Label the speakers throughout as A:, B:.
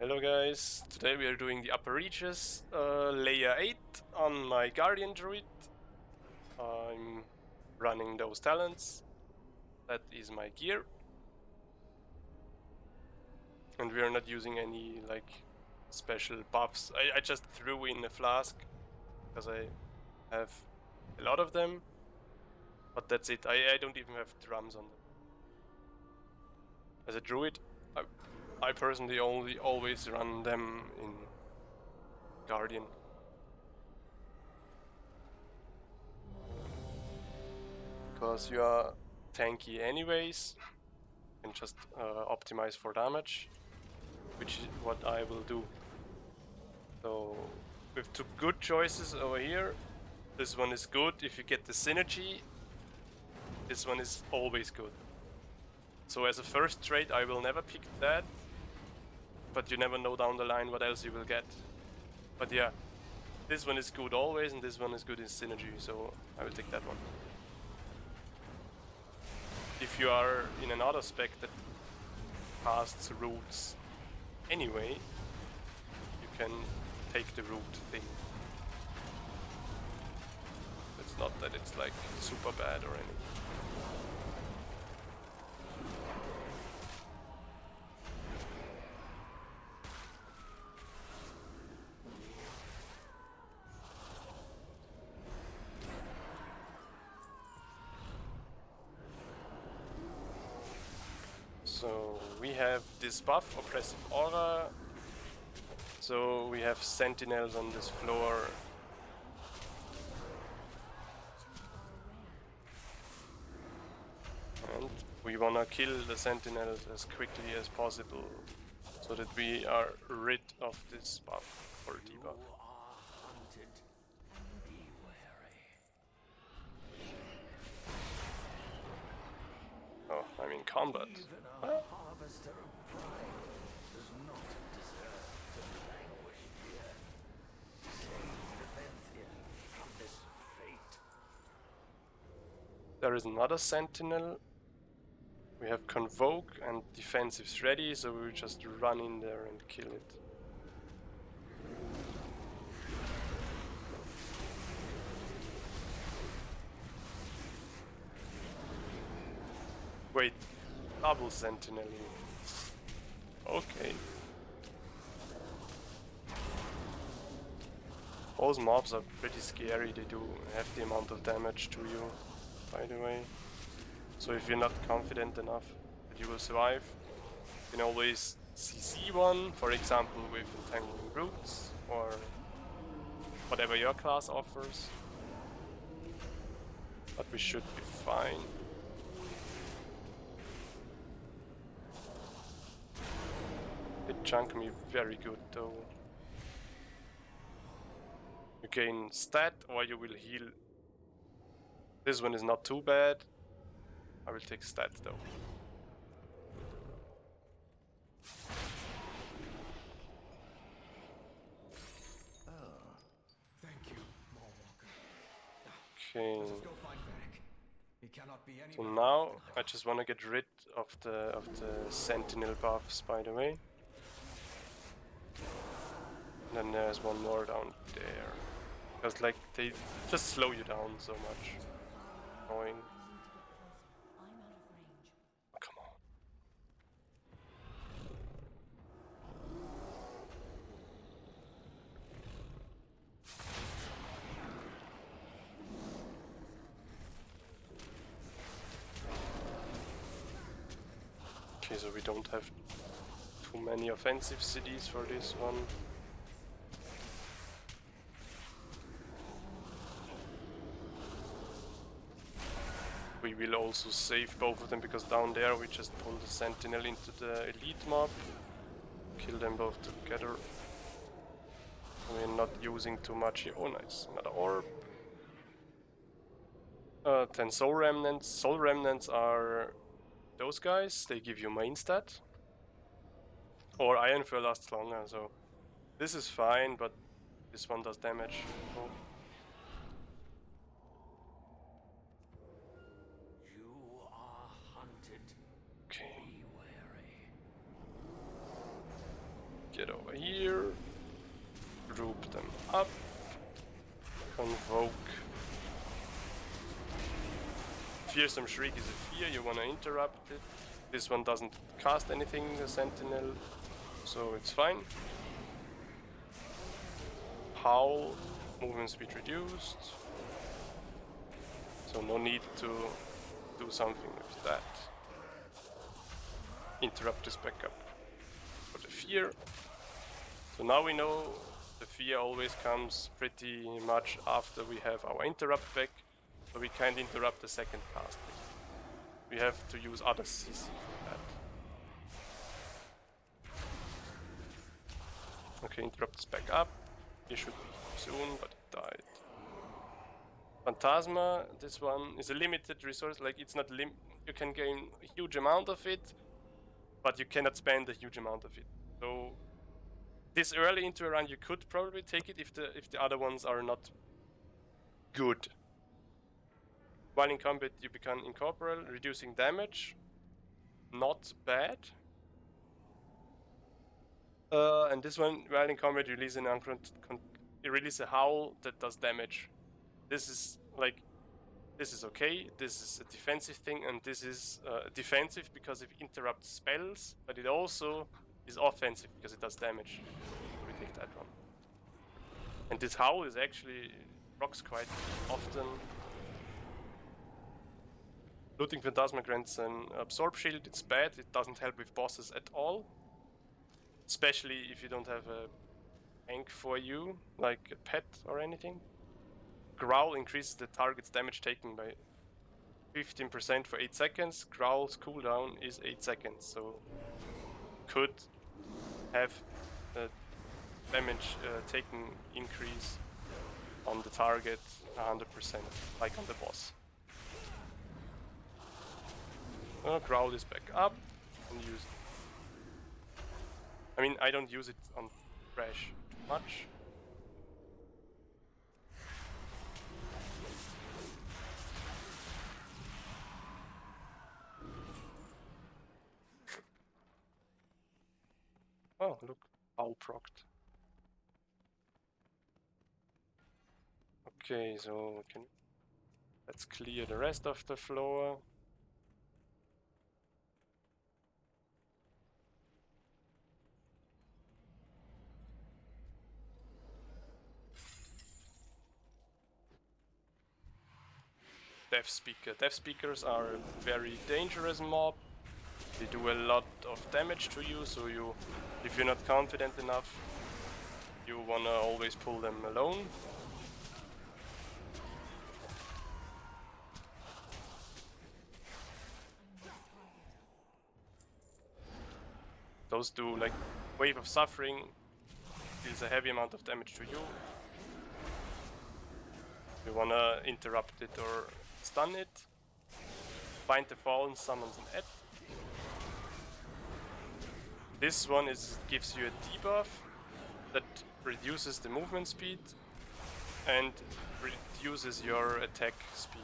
A: Hello guys, today we are doing the upper reaches, layer 8 on my Guardian Druid. I'm running those talents, that is my gear. And we are not using any like special buffs. I just threw in a flask, because I have a lot of them. But that's it, I don't even have drums on them. As a Druid, I personally always run them in Guardian. Because you are tanky anyways, and just optimize for damage, which is what I will do. So with two good choices over here. This one is good if you get the synergy. This one is always good. So as a first trait I will never pick that, but you never know down the line what else you will get. But yeah, this one is good always, and this one is good in synergy, so I will take that one. If you are in another spec that casts roots anyway, you can take the root thing. It's not that it's like super bad or anything. So we have this buff, Oppressive Aura. So we have sentinels on this floor. And we wanna kill the sentinels as quickly as possible, so that we are rid of this buff or debuff. Oh, I'm in combat. Huh?
B: Harvester of pride does not deserve to languish here. Save the Venthian from this fate.
A: There is another sentinel. We have Convoke and defensives ready, so we just run in there and kill it. Wait, double sentinel. Okay. Those mobs are pretty scary, they do have the amount of damage to you, by the way. So if you're not confident enough that you will survive, you can always CC one, for example with Entangling Roots, or whatever your class offers. But we should be fine. They chunk me very good though. You gain stat or you will heal. This one is not too bad. I will take stat though.
B: Oh, thank you, Morwalker.
A: Okay.
B: Let us go find Varric. He cannot be any.
A: So now I just want to get rid of the sentinel buffs, by the way. And then there's one more down there. Because like they just slow you down so much. Annoying.
C: I'm out of range.
A: Oh, come on. Okay, so we don't have too many offensive cities for this one. We will also save both of them, because down there we just pull the sentinel into the elite mob. Kill them both together. We're not using too much here. Oh nice, another orb. 10 soul remnants. Soul remnants are those guys, they give you main stat. Or Iron Fur lasts longer, so this is fine, but this one does damage. Oh.
B: You are hunted.
A: Okay.
B: Be wary.
A: get over here, group them up, convoke. Fearsome Shriek is a fear, you wanna interrupt it. This one doesn't cast anything, the Sentinel, so it's fine. Howl, movement speed reduced. So no need to do something with that. Interrupt is back up for the fear. So now we know the fear always comes pretty much after we have our interrupt back, so we can't interrupt the second cast. We have to use other CC for that. Okay, interrupt is back up. It should be soon, but it died. Phantasma, this one is a limited resource, like it's not you can gain a huge amount of it, but you cannot spend a huge amount of it. So this early into a run you could probably take it if the other ones are not good. While in combat you become incorporeal, reducing damage. Not bad. And this one, while in combat, you release you release a howl that does damage. This is like, this is okay. This is a defensive thing, and this is defensive because it interrupts spells, but it also is offensive because it does damage. So we take that one. And this howl is actually procs quite often. Looting Phantasma grants an absorb shield. It's bad. It doesn't help with bosses at all. Especially if you don't have a tank for you, like a pet or anything. Growl increases the target's damage taken by 15% for 8 seconds. Growl's cooldown is 8 seconds, so could have a damage taken increase on the target 100%, like on the boss. Growl is back up and use it. I mean, I don't use it on Thrash too much. Oh, look, Owl procced. Okay, so let's clear the rest of the floor. Death Speaker. Death Speakers are a very dangerous mob. They do a lot of damage to you, so if you're not confident enough, you wanna always pull them alone. Those do like Wave of Suffering, deals a heavy amount of damage to you. You wanna interrupt it or stun it. Find the Fallen summons an Ed. This one gives you a debuff that reduces the movement speed and reduces your attack speed.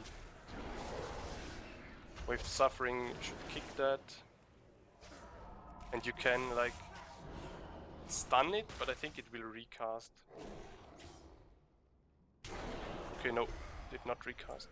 A: With Suffering should kick that. And you can like stun it, but I think it will recast. Okay, no, did not recast.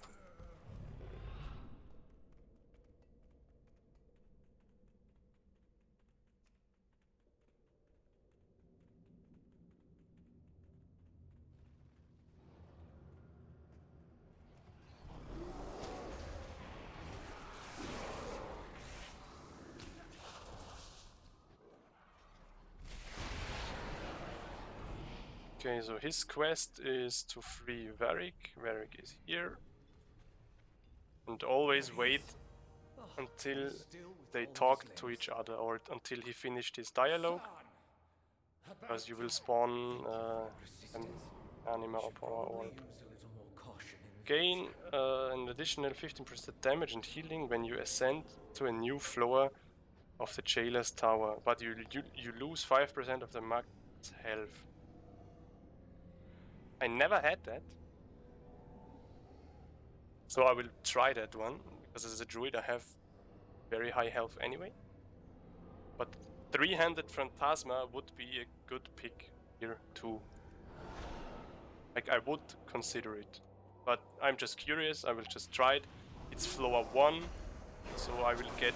A: Okay, so his quest is to free Varric. Varric is here. And always wait until they talk to each other or until he finished his dialogue. Because you will spawn an anima or power orb. Gain an additional 15% damage and healing when you ascend to a new floor of the Jailer's Tower. But you lose 5% of the max health. I never had that. So I will try that one, because as a druid I have very high health anyway. But three-handed Phantasma would be a good pick here too. Like, I would consider it. But I'm just curious, I will just try it. It's floor 1, so I will get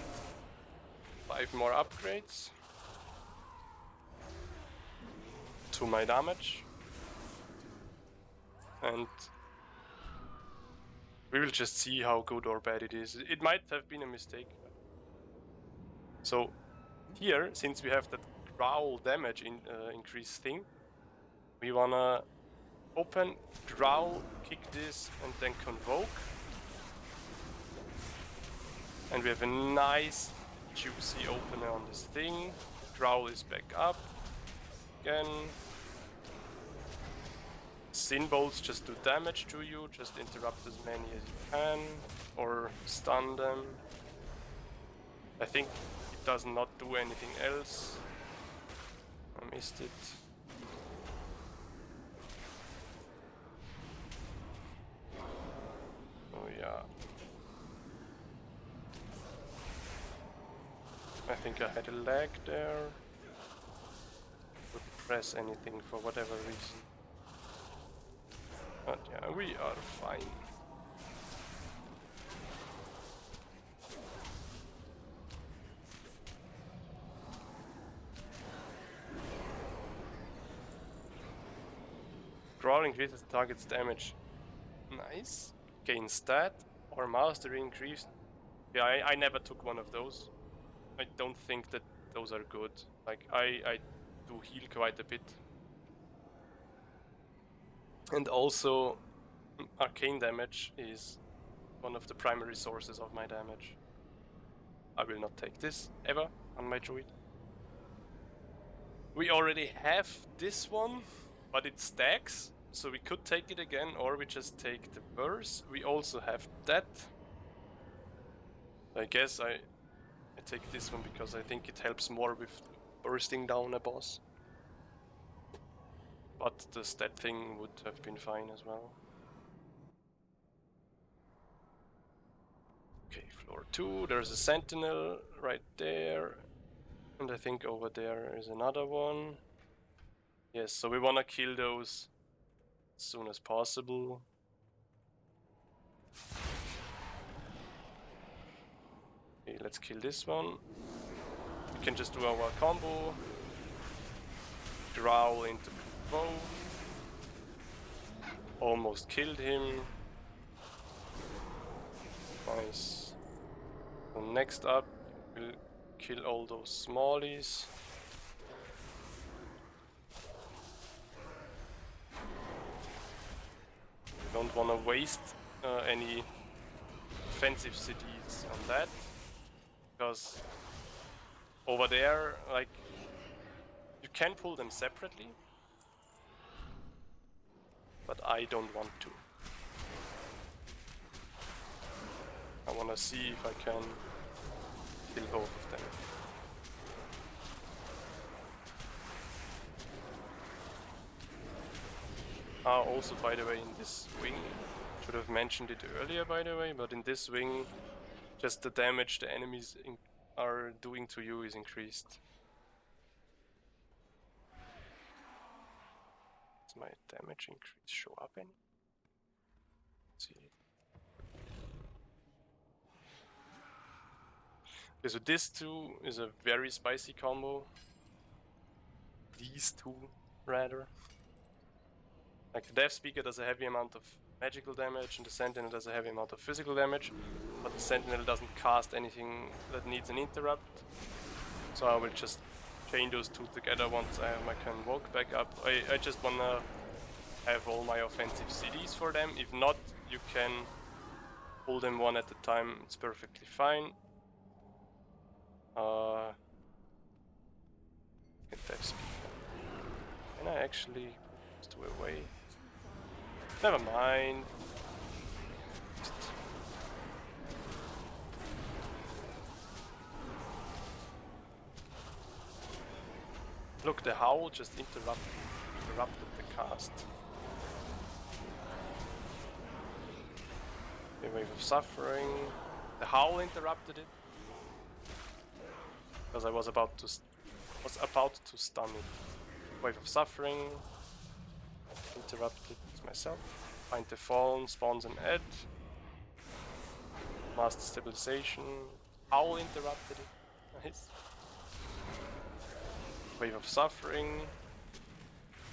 A: 5 more upgrades to my damage. And we will just see how good or bad it is. It might have been a mistake. So here, since we have that growl damage increase thing, we wanna open, growl, kick this, and then convoke. And we have a nice juicy opener on this thing. Growl is back up. Again. Sin bolts just do damage to you, just interrupt as many as you can, or stun them. I think it does not do anything else. I missed it. Oh yeah. I think I had a lag there. Couldn't press anything for whatever reason. But yeah, we are fine. Growl increases the target's damage. Nice. Gain stat or mastery increase. Yeah, I never took one of those. I don't think that those are good. Like, I do heal quite a bit. And also, arcane damage is one of the primary sources of my damage. I will not take this ever on my druid. We already have this one, but it stacks, so we could take it again, or we just take the burst. We also have that. I guess I take this one because I think it helps more with bursting down a boss. But the stat thing would have been fine as well. Okay, floor 2, there's a sentinel right there. And I think over there is another one. Yes, so we wanna kill those as soon as possible. Okay, let's kill this one. We can just do our combo. Growl into bow. Almost killed him. Nice. So next up, we'll kill all those smallies. Don't want to waste any offensive cities on that, because over there, like, you can pull them separately, but I don't want to. I want to see if I can kill both of them. Also, by the way, in this wing, should have mentioned it earlier, by the way, but in this wing, just the damage the enemies are doing to you is increased. Does my damage increase show up any? Let's see. Okay, so this two is a very spicy combo. These two, rather. Like, the Death Speaker does a heavy amount of magical damage, and the Sentinel does a heavy amount of physical damage, but the Sentinel doesn't cast anything that needs an interrupt. So I will just chain those two together once I can walk back up. I just wanna have all my offensive CDs for them. If not, you can pull them one at a time, it's perfectly fine. Death Speaker. Can I actually put those two away? Never mind. Look, the Howl just interrupted the cast. A wave of suffering. The Howl interrupted it. Because I was about to was about to stun it. Wave of Suffering. Interrupted myself. Find the Fallen, spawns an Ed. Master Stabilization. Owl interrupted it. Nice. Wave of Suffering.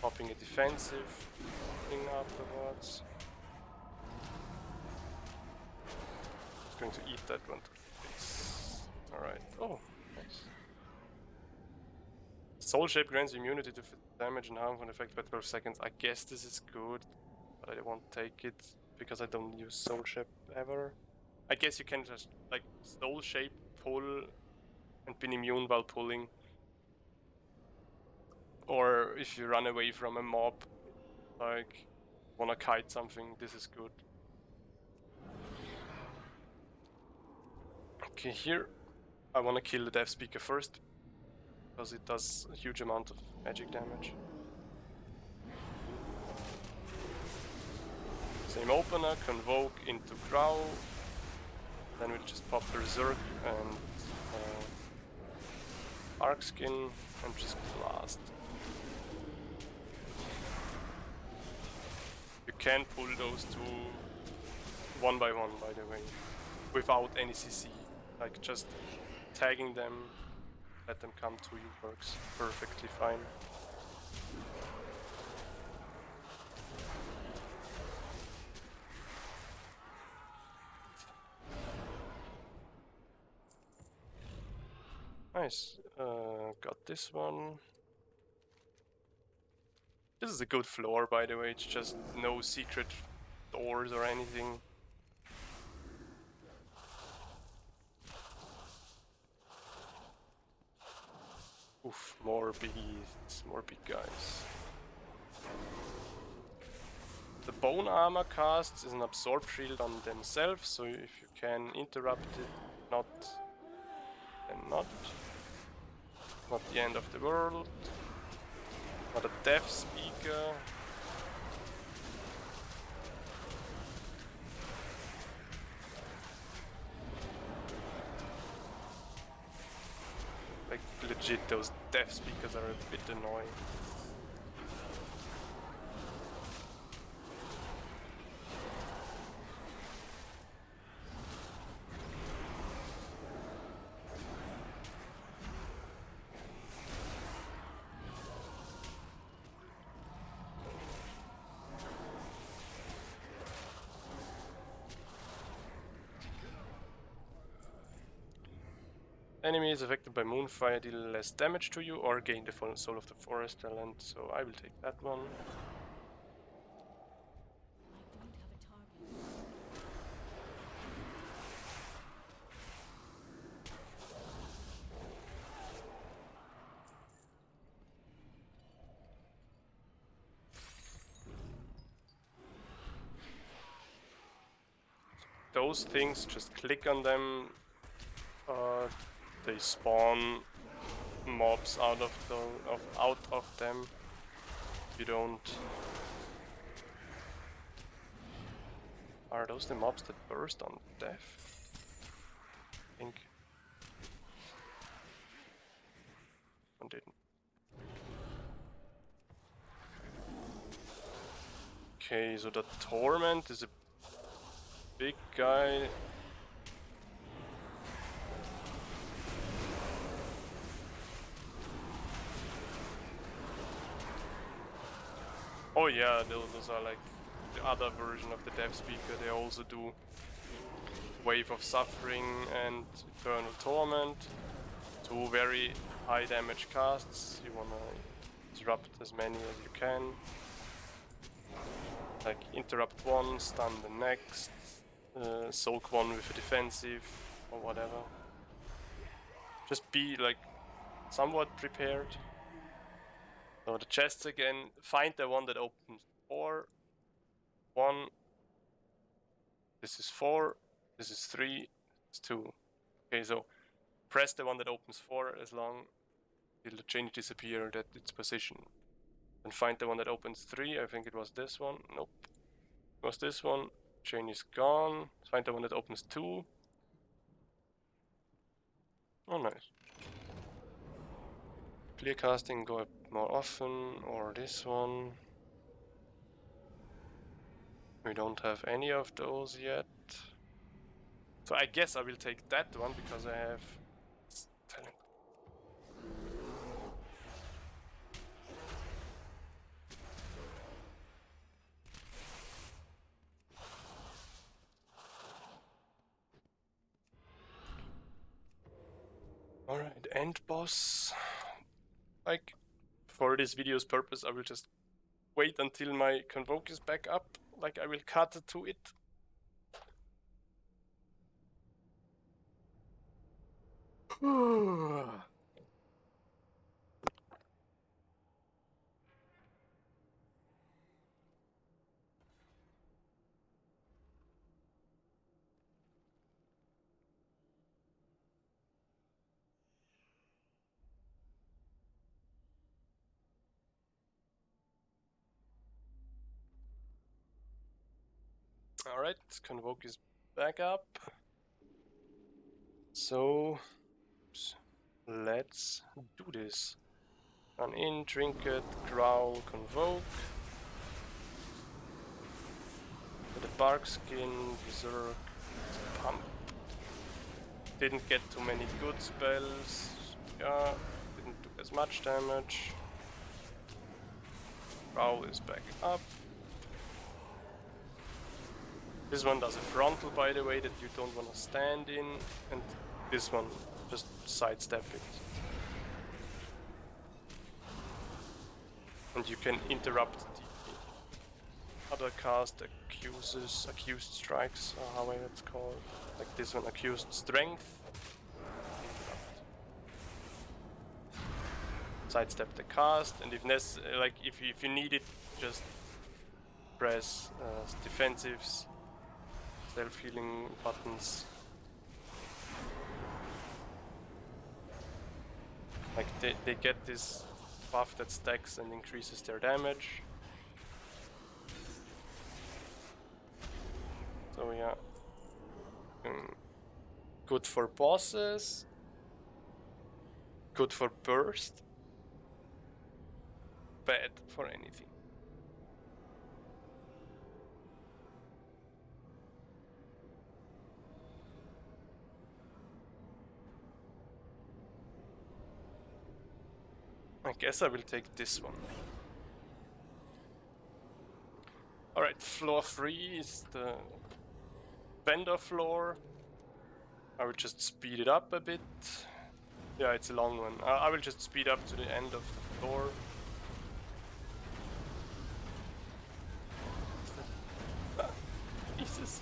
A: Popping a defensive thing afterwards. Going to eat that one to the face. Alright. Oh, nice. Soul Shape grants immunity to damage and harmful effects by 12 seconds. I guess this is good, but I won't take it because I don't use Soul Shape ever. I guess you can just like Soul Shape pull and be immune while pulling. Or if you run away from a mob, like wanna kite something, this is good. Okay, here I wanna kill the Death Speaker first, because it does a huge amount of magic damage. Same opener, Convoke into Crow, then we'll just pop Berserk and Arc Skin and just blast. You can pull those two one by one, by the way, without any CC. Like just tagging them, let them come to you works perfectly fine. Nice. Got this one. This is a good floor, by the way. It's just no secret doors or anything. Oof, more beasts, more big guys. The Bone Armor casts is an Absorb Shield on themselves, so if you can interrupt it, not, then not. Not the end of the world. Not a Death Speaker. Like legit, those Death Speakers are a bit annoying. Enemies affected by Moonfire deal less damage to you or gain the full Soul of the Forest talent, so I will take that one.
C: I don't have a target.
A: Those things, just click on them, they spawn mobs out of them. You don't. Are those the mobs that burst on death? I think. One didn't. Okay, so the Torment is a big guy. Oh yeah, those are like the other version of the Death Speaker. They also do Wave of Suffering and Eternal Torment. Two very high damage casts. You wanna disrupt as many as you can. Like interrupt one, stun the next, soak one with a defensive or whatever. Just be like somewhat prepared. So the chests again, find the one that opens 4, 1, this is 4, this is 3, it's 2. Okay, so press the one that opens 4 as long till the change disappeared at its position. And find the one that opens 3, I think it was this one, nope. It was this one, chain is gone. Find the one that opens 2. Oh nice. Clear casting go up more often, or this one. We don't have any of those yet. So I guess I will take that one because I have talent. Alright, end boss. Like, for this video's purpose, I will just wait until my convoke is back up. Like, I will cut to it. Alright, convoke is back up. So, let's do this. Run in, trinket, growl, convoke. With the bark skin, berserk, pump. Didn't get too many good spells. Yeah, didn't do as much damage. Growl is back up. This one does a frontal, by the way, that you don't want to stand in, and this one just sidestep it. And you can interrupt the other cast accused strikes, or however it's called. Like this one, accused strength. Interrupt. Sidestep the cast, and if if you need it, just press defensives, self-healing buttons. Like they get this buff that stacks and increases their damage. So yeah, good for bosses, good for burst, bad for anything. I guess I will take this one. Alright, floor 3 is the vendor floor. I will just speed it up a bit. Yeah, it's a long one. I will just speed up to the end of the floor. Jesus.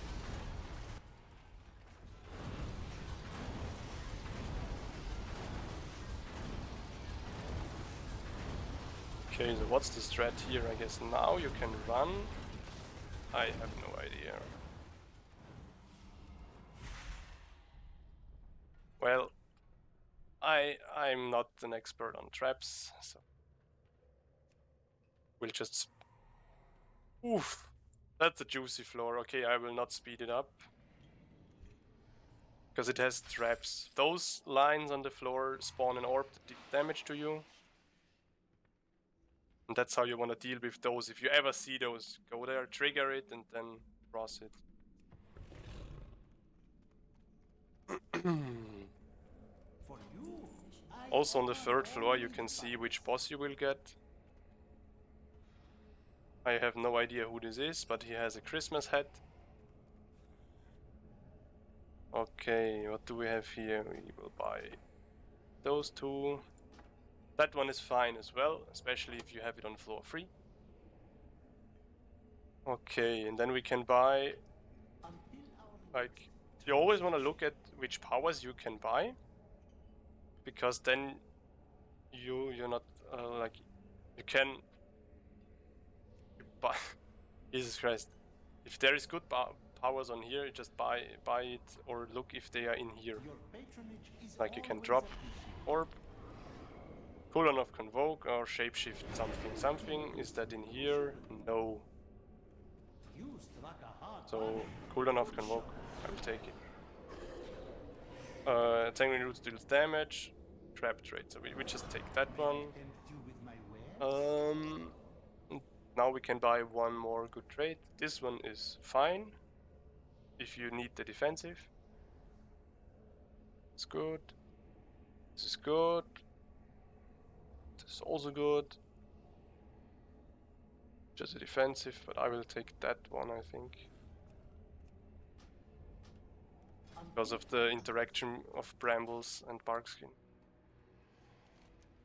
A: Okay, so what's the strat here? I guess now you can run. I have no idea. Well, I'm not an expert on traps, so we'll just... Oof! That's a juicy floor. Okay, I will not speed it up. Because it has traps. Those lines on the floor spawn an orb that did damage to you. And that's how you want to deal with those. If you ever see those, go there, trigger it, and then cross it. Also on the 3rd floor you can see which boss you will get. I have no idea who this is, but he has a Christmas hat. Okay, what do we have here? We will buy those two. That one is fine as well, especially if you have it on floor 3. Okay, and then we can buy... Like, you always want to look at which powers you can buy. Because then you're not, like, you can... buy... Jesus Christ. If there is good powers on here, just buy it, or look if they are in here. Like you can drop orb, cooldown of convoke, or shapeshift something. Is that in here? No. So cooldown of convoke, I will take it. Tangling Root deals damage, trap trade, so we just take that one.
B: Tempt you with my wares?
A: Now we can buy one more good trade. This one is fine if you need the defensive. It's good. This is good. This is also good. Just a defensive, but I will take that one, I think. Because of the interaction of brambles and barkskin.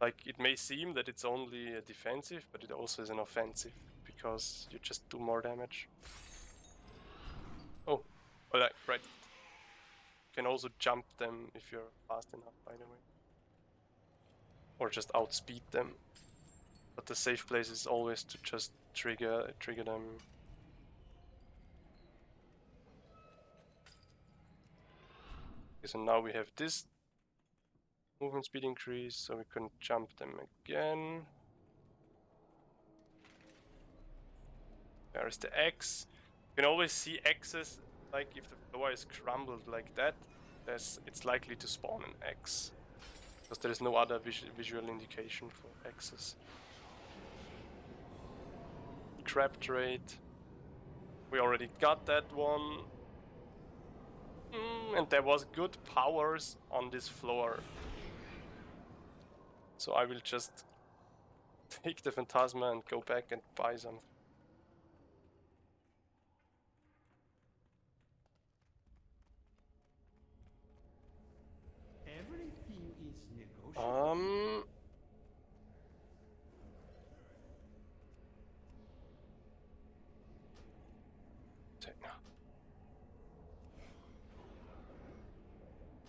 A: Like, it may seem that it's only a defensive, but it also is an offensive, because you just do more damage. Oh, well, right. You can also jump them if you're fast enough, by the way. Or just outspeed them. But the safe place is always to just trigger them. Okay, so now we have this movement speed increase, so we can jump them again. There's the X. You can always see X's, like if the floor is crumbled like that, it's likely to spawn an X. Because there is no other visual indication for X's. Trap trade. We already got that one. And there was good powers on this floor. So I will just take the Phantasma and go back and buy some.
B: Everything is negotiable.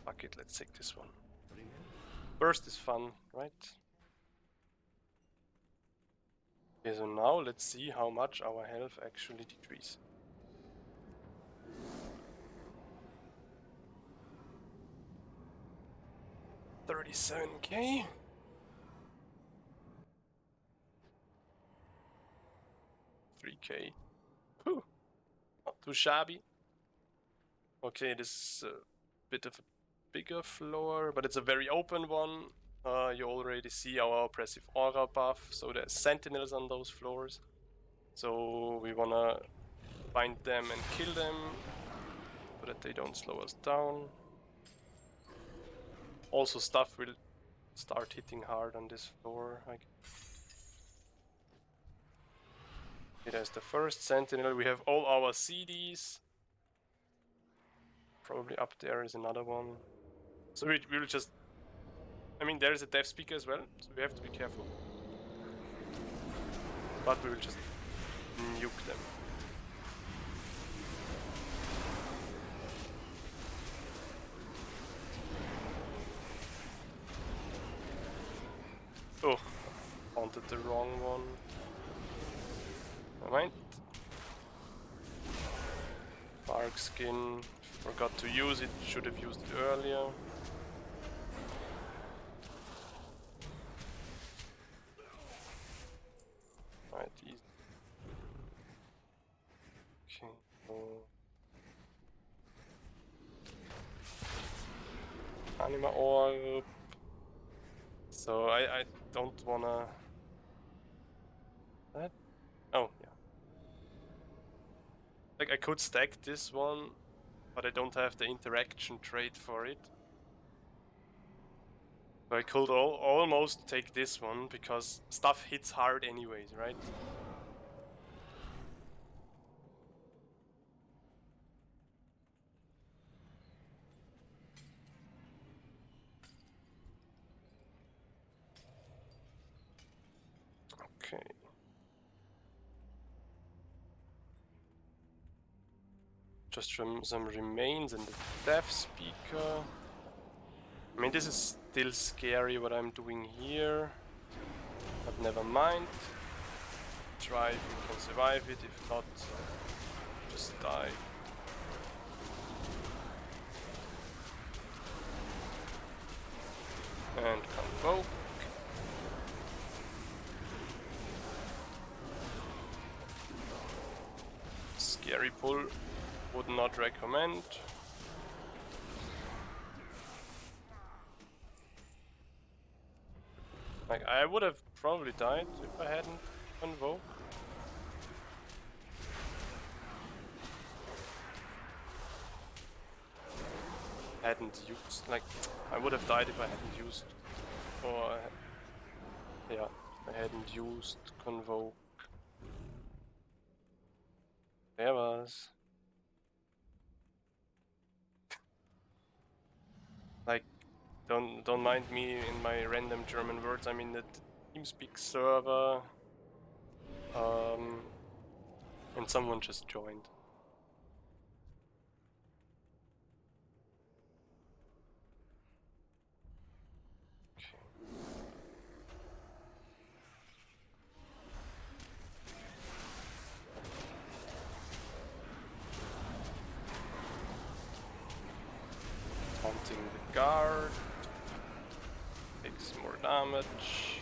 A: Fuck it, let's take this one. Burst is fun, right? Okay, so now let's see how much our health actually decreases. $37k. $3k. Whew. Not too shabby. Okay, this is a bit of a bigger floor, but it's a very open one. You already see our oppressive aura buff, so there's sentinels on those floors. So we wanna find them and kill them, so that they don't slow us down. Also, stuff will start hitting hard on this floor. Okay, there's the first sentinel. We have all our CDs. Probably up there is another one. So we will just... I mean, there is a death speaker as well, so we have to be careful. But we will just nuke them. Oh, wanted the wrong one. Nevermind. Barkskin, forgot to use it, should have used it earlier. Right, easy. Okay, Anima Orb. So I don't wanna... That? Oh, yeah. Like, I could stack this one, but I don't have the interaction trait for it. So I could almost take this one, because stuff hits hard anyways, right? Okay. Just from some remains and the death speaker. I mean, this is still scary what I'm doing here, but never mind. Try if you can survive it, if not, just die. And convoke. Scary pull, would not recommend. Like, I would have probably died if I hadn't Convoke. Hadn't used, like, I would have died if I hadn't used, or, yeah, I hadn't used Convoke. There was. Like, don't mind me in my random German words. I'm in the TeamSpeak server, and someone just joined. Taunting the guard. Takes more damage.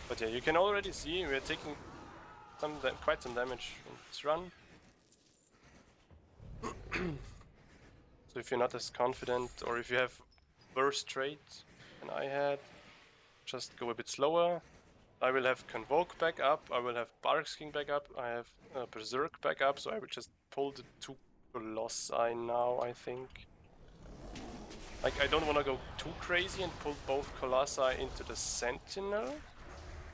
A: But yeah, you can already see we're taking quite some damage in this run. So if you're not as confident, or if you have worse traits than I had, just go a bit slower. I will have Convoke back up, I will have Barkskin back up, I have Berserk back up, so I will just pull the 2 Colossi now, I think. Like, I don't want to go too crazy and pull both Colossi into the Sentinel.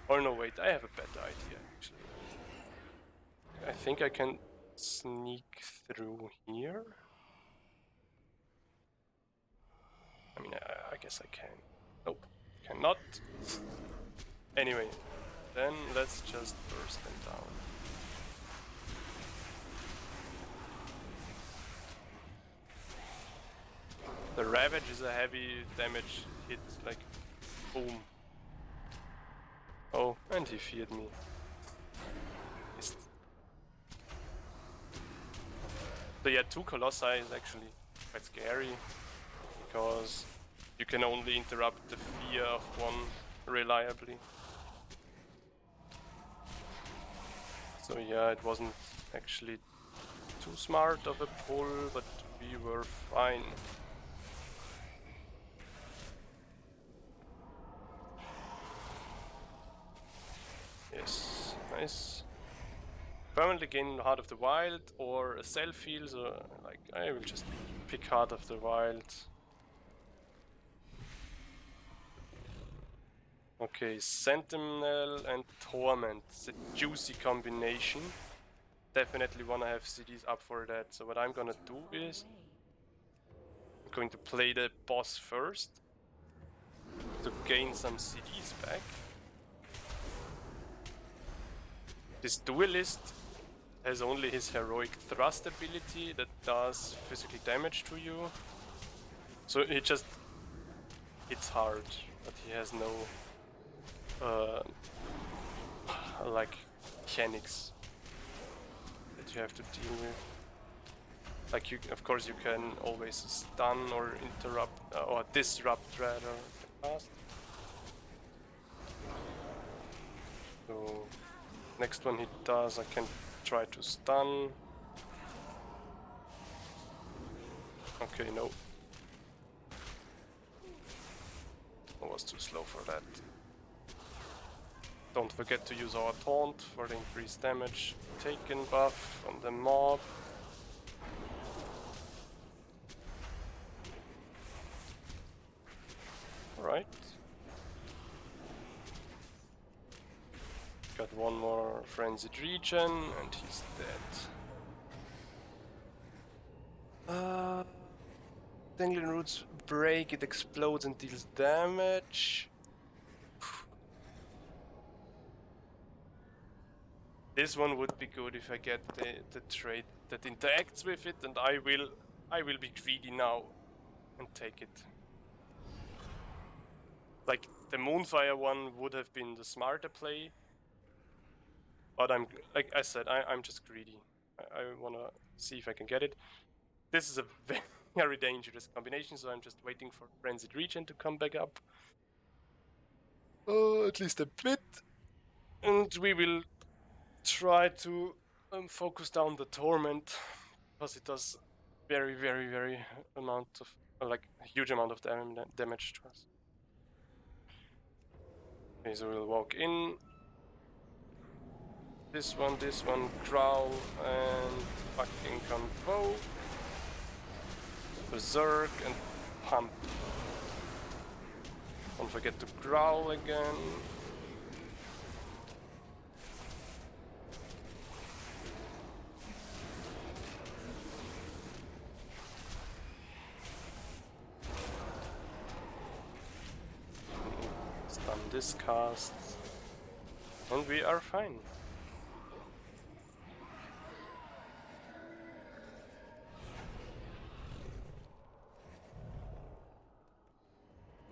A: Or no, wait, I have a better idea, actually. I think I can sneak through here. I mean, I guess I can. Nope, cannot. Anyway, then let's just burst them down. The Ravage is a heavy damage hit, like, boom. Oh, and he feared me. Missed. So yeah, 2 Colossi is actually quite scary, because you can only interrupt the fear of one reliably. So yeah, it wasn't actually too smart of a pull, but we were fine. Yes, nice. Permanently gain Heart of the Wild or a self-heal, so like I will just pick Heart of the Wild. Okay, Sentinel and Torment. It's a juicy combination. Definitely wanna have CDs up for that. So what I'm gonna do is I'm going to play the boss first to gain some CDs back. This duelist has only his heroic thrust ability that does physical damage to you. So he just hits hard, but he has no like mechanics that you have to deal with. Like, you, of course, you can always stun or interrupt or disrupt rather the cast. So next one he does, I can try to stun. Okay, no. I was too slow for that. Don't forget to use our taunt for the increased damage taken buff on the mob. Alright. Got one more frenzied regen and he's dead. Dangling roots break, it explodes and deals damage. This one would be good if I get the trait that interacts with it, and I will be greedy now and take it. Like, the Moonfire one would have been the smarter play, but I'm, like I said, I'm just greedy. I wanna see if I can get it. This is a very dangerous combination, so I'm just waiting for Frenzied Regen to come back up. At least a bit. And we will try to focus down the Torment, because it does very amount of, like, a huge amount of damage to us. Okay, so we'll walk in. This one, growl, and fucking convoke. Berserk and pump. Don't forget to growl again. Stun this cast. And we are fine.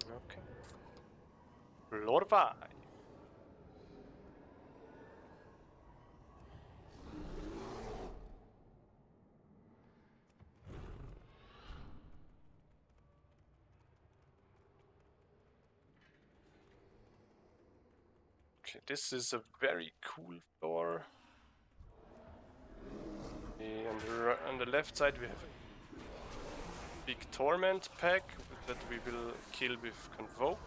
A: Okay. Lorvai. Okay, this is a very cool floor. Okay, on the left side we have a big torment pack that we will kill with Convoke.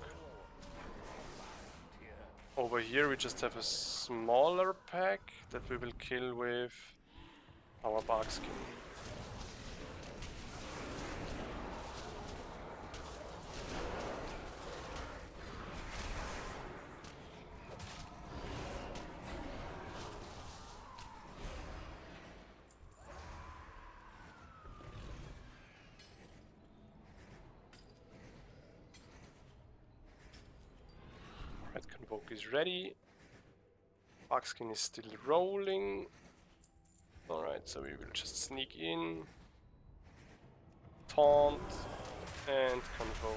A: Over here we just have a smaller pack that we will kill with our Barkskin. Red Convoke is ready. Barkskin is still rolling. Alright, so we will just sneak in, taunt, and Convoke.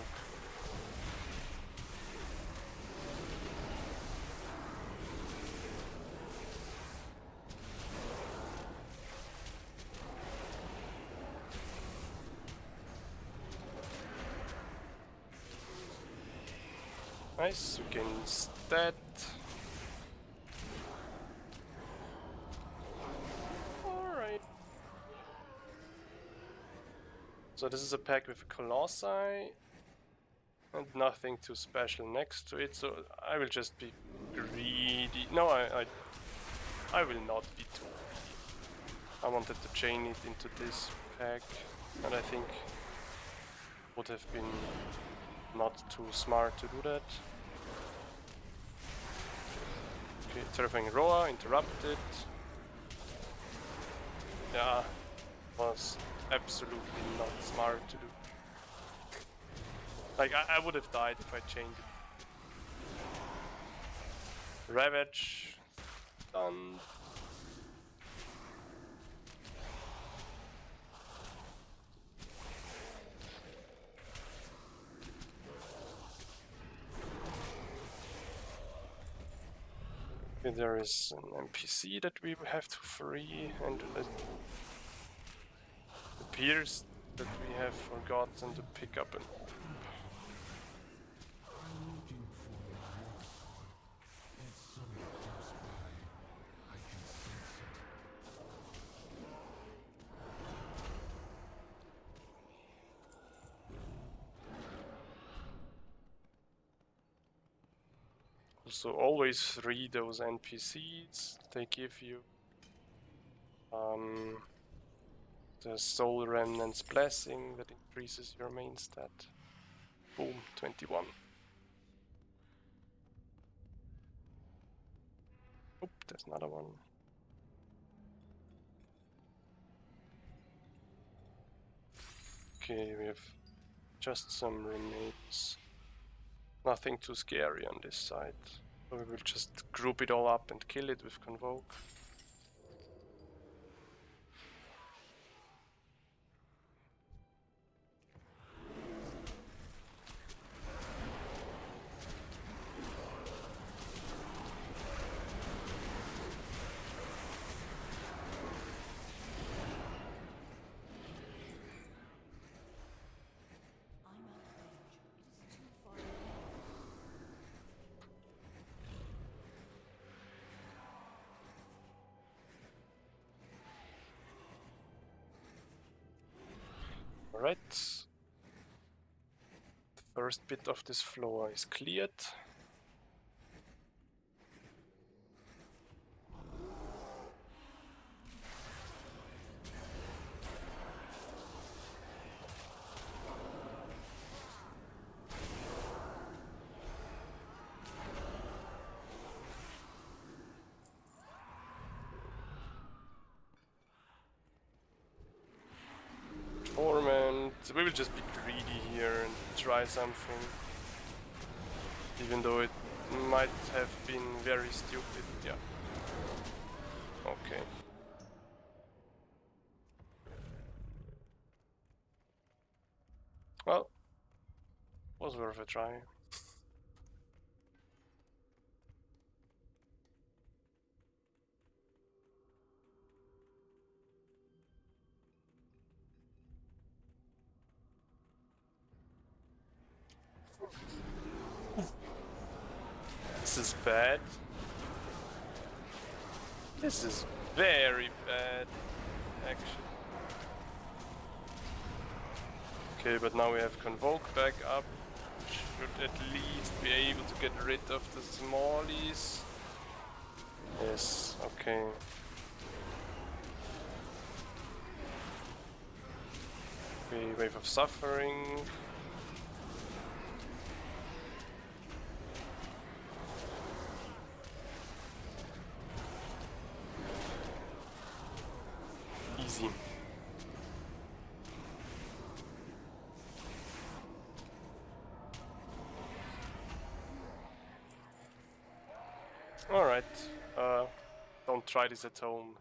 A: Nice, we gain stat. Alright. So this is a pack with a Colossi and nothing too special next to it, so I will just be greedy. No, I will not be too greedy. I wanted to chain it into this pack, and I think would have been not too smart to do that. Okay, Terrifying Roar, interrupted. Yeah, was absolutely not smart to do. Like, I would have died if I chained it. Ravage, done. Okay, there is an NPC that we have to free, and it appears that we have forgotten to pick up an orb. So always free those NPCs. They give you the Soul Remnant's Blessing that increases your main stat. Boom, 21. Oop, there's another one. Okay, we have just some remains. Nothing too scary on this side. So we will just group it all up and kill it with Convoke.
C: I'm out of range. It is too far away.
A: Alright. The first bit of this floor is cleared. So we will just be greedy here and try something. Even though it might have been very stupid, yeah. Okay. Well, was worth a try. This is bad. This is very bad, actually. Okay, but now we have Convoke back up. Should at least be able to get rid of the smallies. Yes, okay. Okay, Wave of Suffering. Easy. Alright, don't try this at home.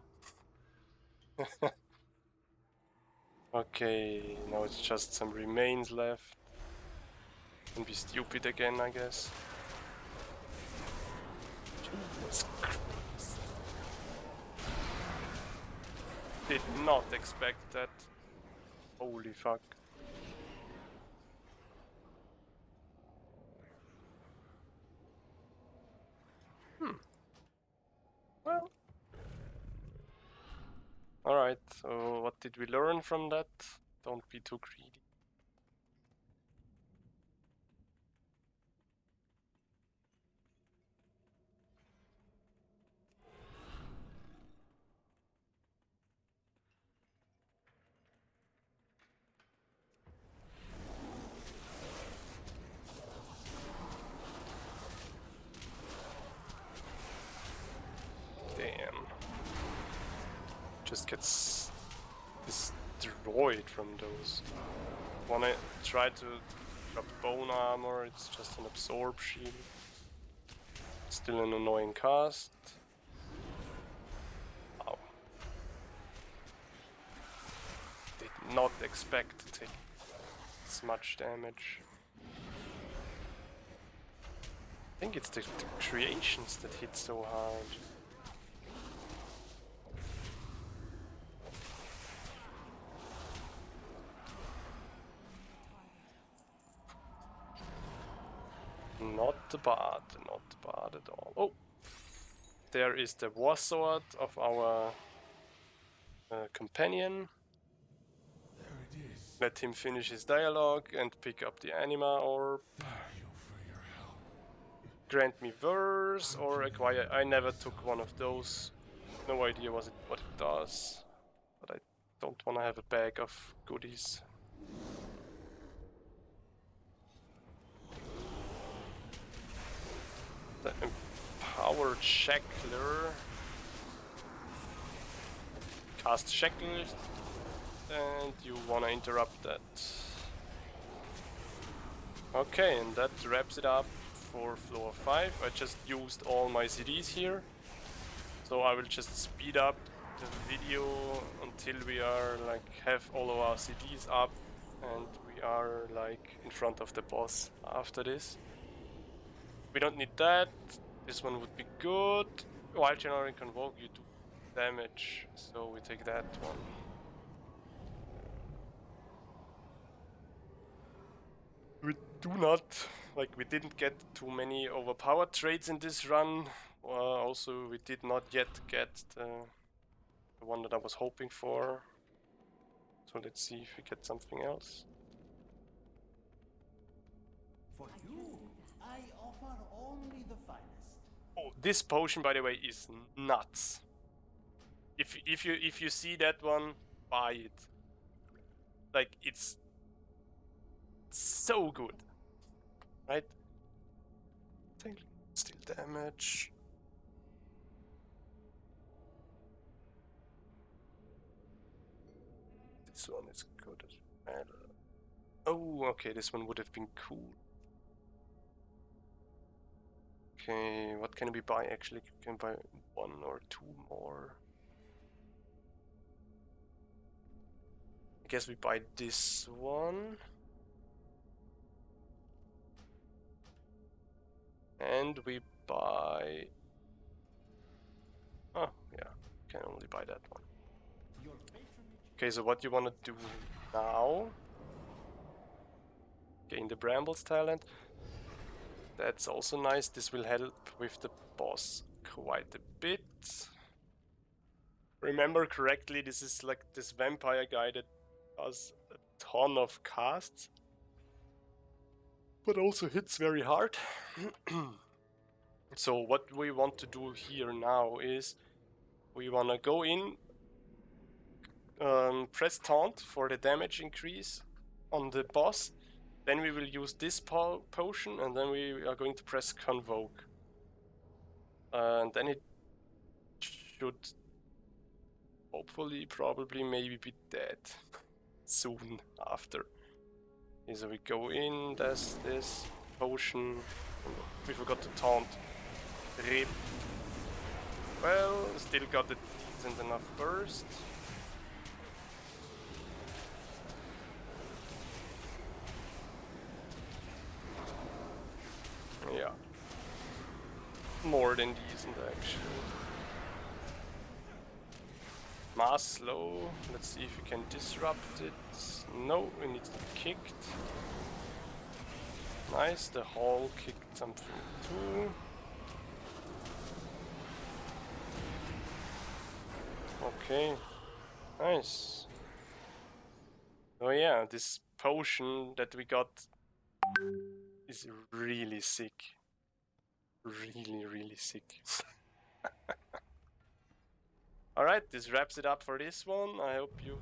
A: Okay, now it's just some remains left. And be stupid again, I guess. Jesus Christ. Did not expect that. Holy fuck. Well. Alright, so what did we learn from that? Don't be too greedy. Damn. Just gets destroyed from those. When I try to drop bone armor, it's just an absorb shield. Still an annoying cast. Wow. Did not expect to take this much damage. I think it's the creations that hit so hard. Not bad at all. Oh! There is the war sword of our companion.
D: There it is.
A: Let him finish his dialogue and pick up the anima orb.
D: Thank you for your help.
A: Grant me verse or acquire. I never took one of those. No idea what it does. But I don't want to have a bag of goodies. The Empowered Shackler. Cast Shackle. And you want to interrupt that. Okay, and that wraps it up for floor 5. I just used all my CDs here. So I will just speed up the video until we are have all of our CDs up and we are in front of the boss after this. We don't need that. This one would be good. While generating Convoke, you do damage, so we take that one. We do not, we didn't get too many overpowered trades in this run. Also, we did not yet get the one that I was hoping for. So let's see if we get something else.
B: For you, I offer only the finest.
A: Oh, this potion, by the way, is nuts. If you see that one, buy it. It's so good, right? Still damage. This one is good as well. Oh, okay, this one would have been cool. Okay, what can we buy actually? Can buy 1 or 2 more. I guess we buy this one. And we buy... Oh, yeah, can only buy that one. Okay, so what you want to do now? Gain the Brambles talent. That's also nice. This will help with the boss quite a bit. Remember correctly, this is like this vampire guy that does a ton of casts, but also hits very hard. So what we want to do here now is we want to go in, press taunt for the damage increase on the boss. Then we will use this potion, and then we are going to press Convoke. And then it should hopefully, probably, maybe be dead soon after. Okay, so we go in, there's this potion. We forgot to taunt. Rip. Well, still got a decent enough burst. Yeah. More than decent, actually. Mass slow. Let's see if we can disrupt it. No, we need to be kicked. Nice, the hall kicked something too. Okay, nice. Oh yeah, this potion that we got is really sick. Really sick. Alright, this wraps it up for this one. I hope you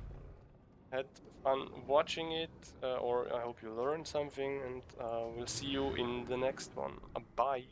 A: had fun watching it, or I hope you learned something, and we'll see you in the next one. Bye.